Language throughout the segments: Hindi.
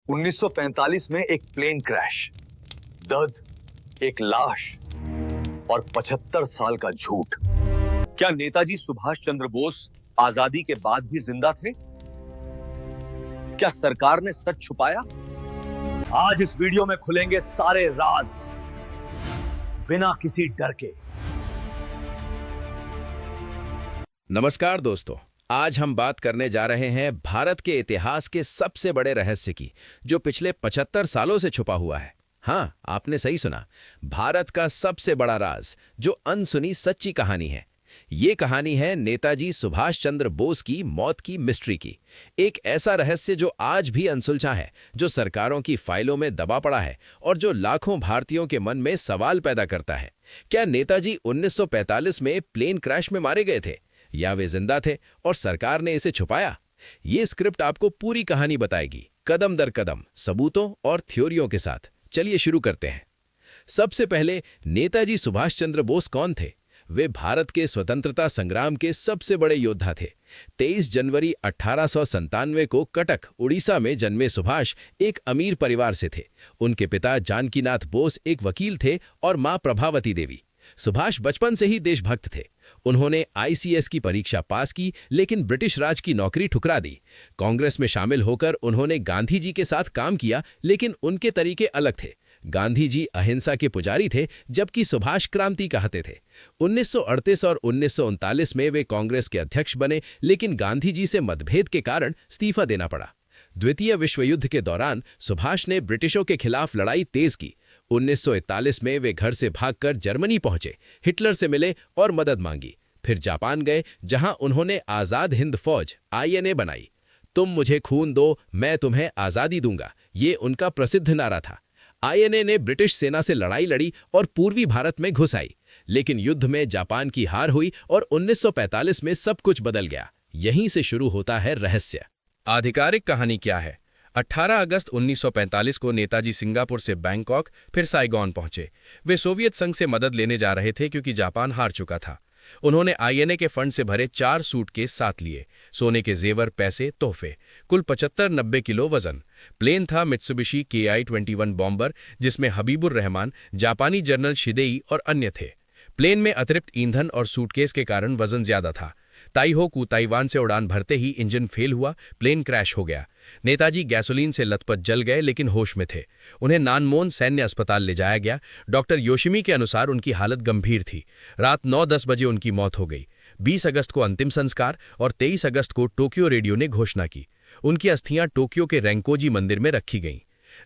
1945 में एक प्लेन क्रैश, दर्द, एक लाश और 75 साल का झूठ। क्या नेताजी सुभाष चंद्र बोस आजादी के बाद भी जिंदा थे? क्या सरकार ने सच छुपाया? आज इस वीडियो में खुलेंगे सारे राज, बिना किसी डर के। नमस्कार दोस्तों, आज हम बात करने जा रहे हैं भारत के इतिहास के सबसे बड़े रहस्य की, जो पिछले 75 सालों से छुपा हुआ है। हाँ, आपने सही सुना, भारत का सबसे बड़ा राज, जो अनसुनी सच्ची कहानी है। ये कहानी है नेताजी सुभाष चंद्र बोस की मौत की मिस्ट्री की। एक ऐसा रहस्य जो आज भी अनसुलझा है, जो सरकारों की फाइलों में दबा पड़ा है और जो लाखों भारतीयों के मन में सवाल पैदा करता है। क्या नेताजी 1945 में प्लेन क्रैश में मारे गए थे, या वे जिंदा थे और सरकार ने इसे छुपाया? ये स्क्रिप्ट आपको पूरी कहानी बताएगी, कदम दर कदम, सबूतों और थ्योरियों के साथ। चलिए शुरू करते हैं। सबसे पहले, नेताजी सुभाष चंद्र बोस कौन थे? वे भारत के स्वतंत्रता संग्राम के सबसे बड़े योद्धा थे। 23 जनवरी 1897 को कटक, उड़ीसा में जन्मे सुभाष एक अमीर परिवार से थे। उनके पिता जानकीनाथ बोस एक वकील थे और मां प्रभावती देवी। सुभाष बचपन से ही देशभक्त थे। उन्होंने आईसीएस की परीक्षा पास की, लेकिन ब्रिटिश राज की नौकरी ठुकरा दी। कांग्रेस में शामिल होकर उन्होंने गांधी जी के साथ काम किया, लेकिन उनके तरीके अलग थे। गांधी जी अहिंसा के पुजारी थे, जबकि सुभाष क्रांति चाहते थे। 1938 और 1939 में वे कांग्रेस के अध्यक्ष बने, लेकिन गांधी जी से मतभेद के कारण इस्तीफा देना पड़ा। द्वितीय विश्व युद्ध के दौरान सुभाष ने ब्रिटिशों के खिलाफ लड़ाई तेज की। 1941 में वे घर से भागकर जर्मनी पहुंचे, हिटलर से मिले और मदद मांगी। फिर जापान गए, जहां उन्होंने आजाद हिंद फौज आईएनए बनाई। तुम मुझे खून दो, मैं तुम्हें आजादी दूंगा, ये उनका प्रसिद्ध नारा था। आईएनए ने ब्रिटिश सेना से लड़ाई लड़ी और पूर्वी भारत में घुस आई, लेकिन युद्ध में जापान की हार हुई और 1945 में सब कुछ बदल गया। यहीं से शुरू होता है रहस्य। आधिकारिक कहानी क्या है? 18 अगस्त 1945 को नेताजी सिंगापुर से बैंकॉक, फिर साइगॉन पहुंचे। वे सोवियत संघ से मदद लेने जा रहे थे, क्योंकि जापान हार चुका था। उन्होंने आईएनए के फंड से भरे 4 सूटकेस साथ लिए, सोने के जेवर, पैसे, तोहफे, कुल 75-90 किलो वजन। प्लेन था मित्सुबिशी KI-21 बॉम्बर, जिसमें हबीबुर रहमान, जापानी जनरल शिदेई और अन्य थे। प्लेन में अतिरिक्त ईंधन और सूटकेस के कारण वजन ज्यादा था। ताइहोकू, ताइवान से उड़ान भरते ही इंजन फेल हुआ, प्लेन क्रैश हो गया। नेताजी गैसोलीन से लथपथ जल गए, लेकिन होश में थे। उन्हें नानमोन सैन्य अस्पताल ले जाया गया। डॉक्टर योशिमी के अनुसार उनकी हालत गंभीर थी। रात 9-10 बजे उनकी मौत हो गई। 20 अगस्त को अंतिम संस्कार और 23 अगस्त को टोक्यो रेडियो ने घोषणा की। उनकी अस्थियां टोक्यो के रेंकोजी मंदिर में रखी गईं।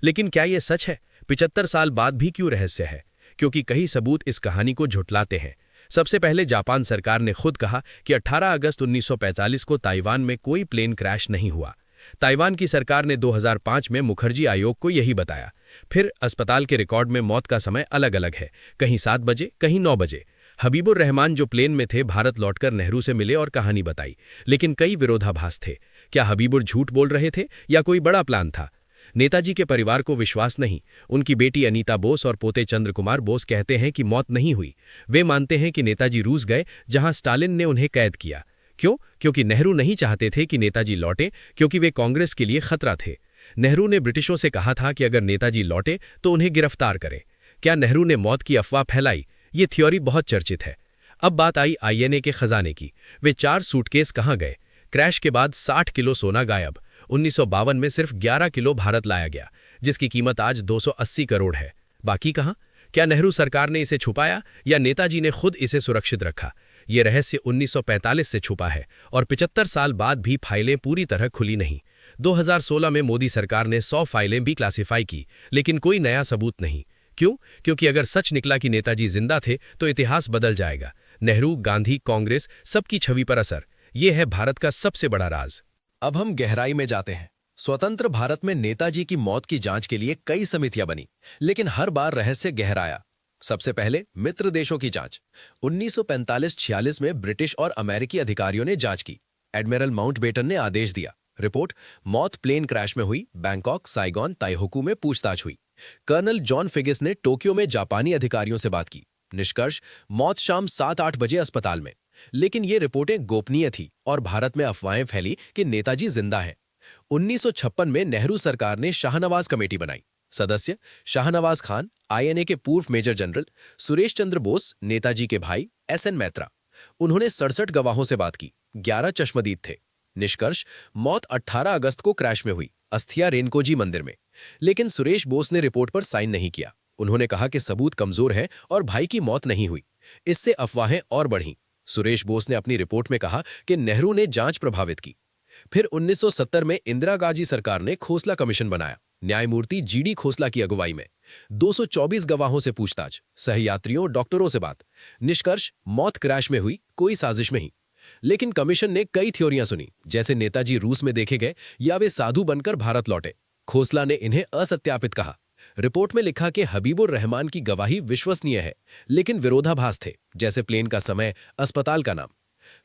लेकिन क्या यह सच है? 75 साल बाद भी क्यों रहस्य है? क्योंकि कई सबूत इस कहानी को झुठलाते हैं। सबसे पहले, जापान सरकार ने खुद कहा कि 18 अगस्त 1945 को ताइवान में कोई प्लेन क्रैश नहीं हुआ। ताइवान की सरकार ने 2005 में मुखर्जी आयोग को यही बताया। फिर अस्पताल के रिकॉर्ड में मौत का समय अलग अलग है, कहीं 7 बजे, कहीं 9 बजे। हबीबुर रहमान जो प्लेन में थे, भारत लौटकर नेहरू से मिले और कहानी बताई, लेकिन कई विरोधाभास थे। क्या हबीबुर झूठ बोल रहे थे या कोई बड़ा प्लान था? नेताजी के परिवार को विश्वास नहीं। उनकी बेटी अनीता बोस और पोते चंद्र कुमार बोस कहते हैं कि मौत नहीं हुई। वे मानते हैं कि नेताजी रूस गए, जहां स्टालिन ने उन्हें कैद किया। क्यों? क्योंकि नेहरू नहीं चाहते थे कि नेताजी लौटे, क्योंकि वे कांग्रेस के लिए खतरा थे। नेहरू ने ब्रिटिशों से कहा था कि अगर नेताजी लौटे तो उन्हें गिरफ्तार करें। क्या नेहरू ने मौत की अफवाह फैलाई? ये थ्योरी बहुत चर्चित है। अब बात आई आईएनए के खजाने की। वे 4 सूटकेस कहाँ गए? क्रैश के बाद 60 किलो सोना गायब। 1952 में सिर्फ 11 किलो भारत लाया गया, जिसकी कीमत आज 280 करोड़ है। बाकी कहाँ? क्या नेहरू सरकार ने इसे छुपाया या नेताजी ने खुद इसे सुरक्षित रखा? ये रहस्य 1945 से छुपा है और 75 साल बाद भी फाइलें पूरी तरह खुली नहीं। 2016 में मोदी सरकार ने 100 फाइलें भी क्लासिफाई की, लेकिन कोई नया सबूत नहीं। क्यों? क्योंकि अगर सच निकला कि नेताजी जिंदा थे, तो इतिहास बदल जाएगा। नेहरू, गांधी, कांग्रेस, सबकी छवि पर असर। ये है भारत का सबसे बड़ा राज। अब हम गहराई में जाते हैं। स्वतंत्र भारत में नेताजी की मौत की जांच के लिए कई समितियां बनी, लेकिन हर बार रहस्य गहराया। सबसे पहले मित्र देशों की जांच। 1945-46 में ब्रिटिश और अमेरिकी अधिकारियों ने जांच की। एडमिरल माउंटबेटन ने आदेश दिया। रिपोर्ट, मौत प्लेन क्रैश में हुई। बैंकॉक, साइगॉन, ताइहोकू में पूछताछ हुई। कर्नल जॉन फिगिस ने टोक्यो में जापानी अधिकारियों से बात की। निष्कर्ष, मौत शाम 7-8 बजे अस्पताल में। लेकिन ये रिपोर्टें गोपनीय थी और भारत में अफवाहें फैली कि नेताजी जिंदा हैं। 1956 में नेहरू सरकार ने शाहनवाज कमेटी बनाई। सदस्य शाहनवाज खान, आईएनए के पूर्व मेजर जनरल, सुरेश चंद्र बोस, नेताजी के भाई एसएन मैत्रा। उन्होंने 67 गवाहों से बात की, 11 चश्मदीद थे। निष्कर्ष, मौत 18 अगस्त को क्रैश में हुई, अस्थिया रेनकोजी मंदिर में। लेकिन सुरेश बोस ने रिपोर्ट पर साइन नहीं किया। उन्होंने कहा कि सबूत कमजोर है और भाई की मौत नहीं हुई। इससे अफवाहें और बढ़ीं। सुरेश बोस ने अपनी रिपोर्ट में कहा कि नेहरू ने जांच प्रभावित की। फिर 1970 में इंदिरा गांधी सरकार ने खोसला कमीशन बनाया, न्यायमूर्ति जीडी खोसला की अगुवाई में। 224 गवाहों से पूछताछ, सहयात्रियों, डॉक्टरों से बात। निष्कर्ष, मौत क्रैश में हुई, कोई साजिश में ही। लेकिन कमीशन ने कई थ्योरियां सुनी, जैसे नेताजी रूस में देखे गए या वे साधु बनकर भारत लौटे। खोसला ने इन्हें असत्यापित कहा। रिपोर्ट में लिखा कि हबीबुर रहमान की गवाही विश्वसनीय है, लेकिन विरोधाभास थे, जैसे प्लेन का समय, अस्पताल का नाम।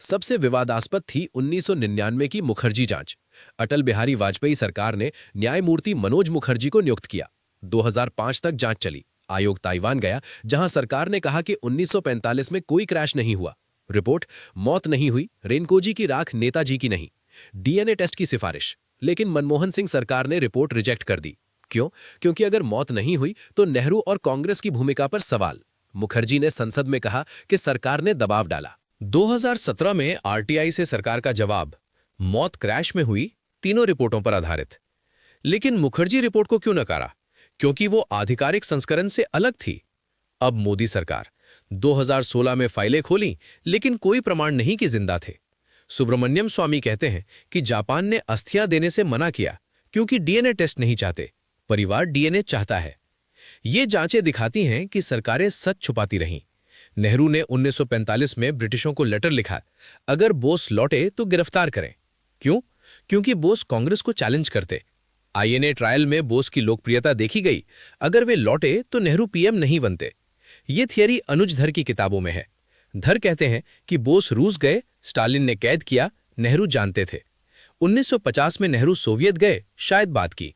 सबसे विवादास्पद थी 1999 की मुखर्जी जांच। अटल बिहारी वाजपेयी सरकार ने न्यायमूर्ति मनोज मुखर्जी को नियुक्त किया। 2005 तक जांच चली। आयोग ताइवान गया, जहां सरकार ने कहा कि 1945 में कोई क्रैश नहीं हुआ। रिपोर्ट, मौत नहीं हुई, रेनकोजी की राख नेताजी की नहीं। डीएनए टेस्ट की सिफारिश, लेकिन मनमोहन सिंह सरकार ने रिपोर्ट रिजेक्ट कर दी। क्यों? क्योंकि अगर मौत नहीं हुई तो नेहरू और कांग्रेस की भूमिका पर सवाल। मुखर्जी ने संसद में कहा कि सरकार ने दबाव डाला। 2017 में आरटीआई से सरकार का जवाब, मौत क्रैश में हुई, तीनों रिपोर्टों पर आधारित। लेकिन मुखर्जी रिपोर्ट को क्यों नकारा? क्योंकि वो आधिकारिक संस्करण से अलग थी। अब मोदी सरकार 2016 में फाइलें खोली, लेकिन कोई प्रमाण नहीं कि जिंदा थे। सुब्रमण्यम स्वामी कहते हैं कि जापान ने अस्थियां देने से मना किया क्योंकि डीएनए टेस्ट नहीं चाहते, परिवार डीएनए चाहता है। ये जांचें दिखाती हैं कि सरकारें सच छुपाती रहीं। नेहरू ने 1945 में ब्रिटिशों को लेटर लिखा, अगर बोस लौटे तो गिरफ्तार करें। क्यों? क्योंकि बोस कांग्रेस को चैलेंज करते। आईएनए ट्रायल में बोस की लोकप्रियता देखी गई। अगर वे लौटे तो नेहरू पीएम नहीं बनते। ये थियरी अनुज धर की किताबों में है। धर कहते हैं कि बोस रूस गए, स्टालिन ने कैद किया, नेहरू जानते थे। 1950 में नेहरू सोवियत गए, शायद बात की।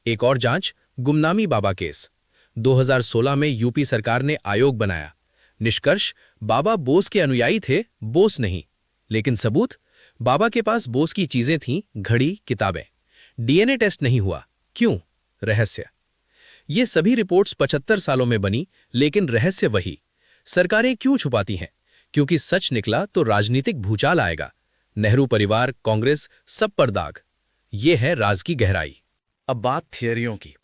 एक और जांच, गुमनामी बाबा केस। 2016 में यूपी सरकार ने आयोग बनाया। निष्कर्ष, बाबा बोस के अनुयायी थे, बोस नहीं। लेकिन सबूत, बाबा के पास बोस की चीजें थीं, घड़ी, किताबें। डीएनए टेस्ट नहीं हुआ। क्यों? रहस्य। ये सभी रिपोर्ट्स 75 सालों में बनी, लेकिन रहस्य वही। सरकारें क्यों छुपाती हैं? क्योंकि सच निकला तो राजनीतिक भूचाल आएगा। नेहरू परिवार, कांग्रेस, सब पर दाग। ये है राज की गहराई। अब बात थियरियों की।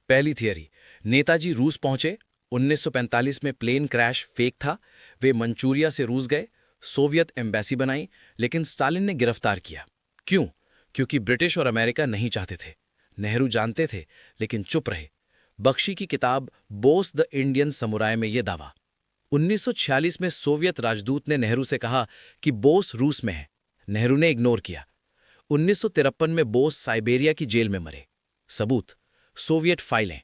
पहली थियरी, नेताजी रूस पहुंचे, 1945 में प्लेन क्रैश फेक था, वे मंचूरिया से रूस गए, सोवियत एम्बेसी बनाई, लेकिन स्टालिन ने गिरफ्तार किया। क्यों? क्योंकि ब्रिटिश और अमेरिका नहीं चाहते थे। नेहरू जानते थे, लेकिन चुप रहे। बख्शी की किताब बोस द इंडियन समुराय में यह दावा। 1946 में सोवियत राजदूत ने नेहरू से कहा कि बोस रूस में है। नेहरू ने इग्नोर किया। 1953 में बोस साइबेरिया की जेल में मरे। सबूत, सोवियत फाइलें,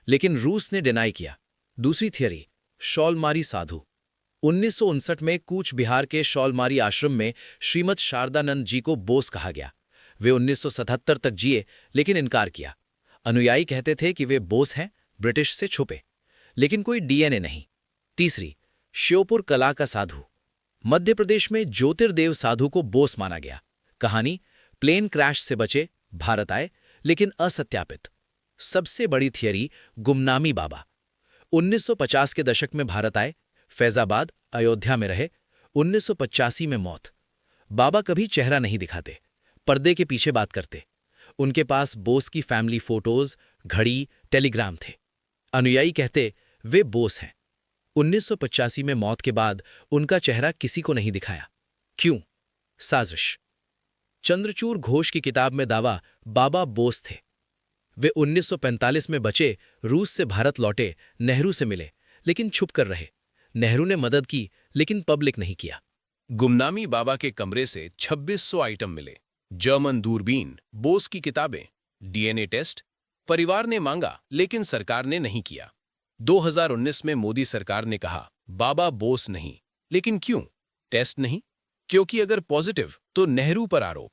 लेकिन रूस ने डिनाई किया। दूसरी थियरी, शॉलमारी साधु। 1959 में कूच बिहार के शॉलमारी आश्रम में श्रीमद शारदानंद जी को बोस कहा गया। वे 1977 तक जिए, लेकिन इनकार किया। अनुयायी कहते थे कि वे बोस हैं, ब्रिटिश से छुपे, लेकिन कोई डीएनए नहीं। तीसरी, श्योपुर कला का साधु। मध्य प्रदेश में ज्योतिर्देव साधु को बोस माना गया। कहानी, प्लेन क्रैश से बचे, भारत आए, लेकिन असत्यापित। सबसे बड़ी थियरी, गुमनामी बाबा। 1950 के दशक में भारत आए, फैजाबाद, अयोध्या में रहे। 1985 में मौत। बाबा कभी चेहरा नहीं दिखाते, पर्दे के पीछे बात करते। उनके पास बोस की फैमिली फोटोज, घड़ी, टेलीग्राम थे। अनुयायी कहते वे बोस हैं। 1985 में मौत के बाद उनका चेहरा किसी को नहीं दिखाया। क्यों? साजिश। चंद्रचूड़ घोष की किताब में दावा, बाबा बोस थे। वे 1945 में बचे, रूस से भारत लौटे, नेहरू से मिले, लेकिन छुप कर रहे। नेहरू ने मदद की, लेकिन पब्लिक नहीं किया। गुमनामी बाबा के कमरे से 2600 आइटम मिले। जर्मन दूरबीन, बोस की किताबें, डीएनए टेस्ट। परिवार ने मांगा, लेकिन सरकार ने नहीं किया। 2019 में मोदी सरकार ने कहा, बाबा बोस नहीं। लेकिन क्यों? टेस्ट नहीं। क्योंकि अगर पॉजिटिव तो नेहरू पर आरोप।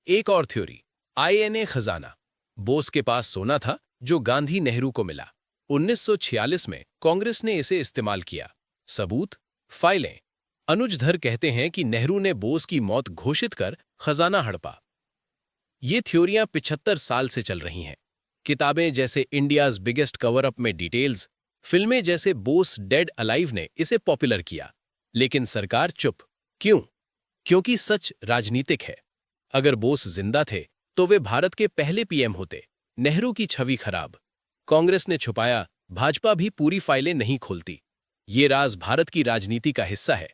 एक और थ्योरी, आईएनए खजाना। बोस के पास सोना था जो गांधी नेहरू को मिला। 1946 में कांग्रेस ने इसे इस्तेमाल किया। सबूत, फाइलें। अनुज धर कहते हैं कि नेहरू ने बोस की मौत घोषित कर खजाना हड़पा। ये थ्योरियां 75 साल से चल रही हैं। किताबें जैसे इंडियाज बिगेस्ट कवर अप में डिटेल्स, फिल्में जैसे बोस डेड अलाइव ने इसे पॉपुलर किया, लेकिन सरकार चुप। क्यों? क्योंकि सच राजनीतिक है। अगर बोस जिंदा थे तो वे भारत के पहले पीएम होते। नेहरू की छवि खराब, कांग्रेस ने छुपाया, भाजपा भी पूरी फाइलें नहीं खोलती। ये राज भारत की राजनीति का हिस्सा है।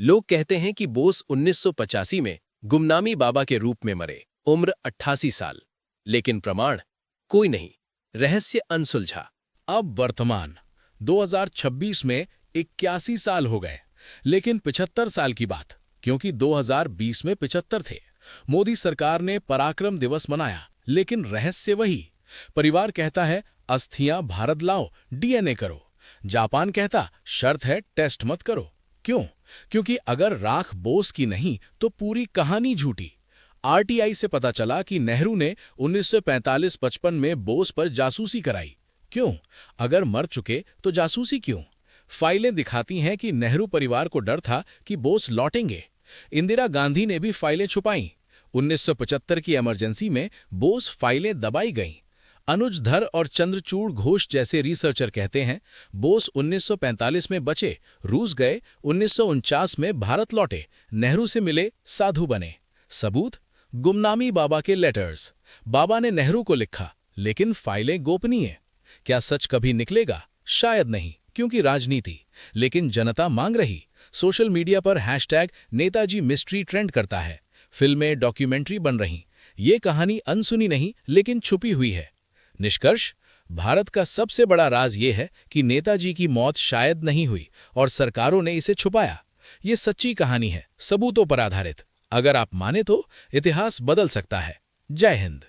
लोग कहते हैं कि बोस 1985 में गुमनामी बाबा के रूप में मरे, उम्र 88 साल, लेकिन प्रमाण कोई नहीं, रहस्य अनसुलझा। अब वर्तमान 2026 में 81 साल हो गए, लेकिन 75 साल की बात, क्योंकि 2020 में 75 थे। मोदी सरकार ने पराक्रम दिवस मनाया, लेकिन रहस्य वही। परिवार कहता है अस्थियां भारत लाओ, डीएनए करो। जापान कहता शर्त है टेस्ट मत करो। क्यों? क्योंकि अगर राख बोस की नहीं तो पूरी कहानी झूठी। आरटीआई से पता चला कि नेहरू ने 1945-55 में बोस पर जासूसी कराई। क्यों? अगर मर चुके तो जासूसी क्यों? फाइलें दिखाती हैं कि नेहरू परिवार को डर था कि बोस लौटेंगे। इंदिरा गांधी ने भी फाइलें छुपाईं। 1975 की इमरजेंसी में बोस फाइलें दबाई गईं। अनुज धर और चंद्रचूड़ घोष जैसे रिसर्चर कहते हैं बोस 1945 में बचे, रूस गए, 1949 में भारत लौटे, नेहरू से मिले, साधु बने। सबूत? गुमनामी बाबा के लेटर्स। बाबा ने नेहरू को लिखा, लेकिन फाइलें गोपनीय। क्या सच कभी निकलेगा? शायद नहीं, क्योंकि राजनीति। लेकिन जनता मांग रही। सोशल मीडिया पर हैशटैग नेताजी मिस्ट्री ट्रेंड करता है। फिल्में, डॉक्यूमेंट्री बन रही। ये कहानी अनसुनी नहीं, लेकिन छुपी हुई है। निष्कर्ष, भारत का सबसे बड़ा राज ये है कि नेताजी की मौत शायद नहीं हुई और सरकारों ने इसे छुपाया। ये सच्ची कहानी है, सबूतों पर आधारित। अगर आप माने तो इतिहास बदल सकता है। जय हिंद।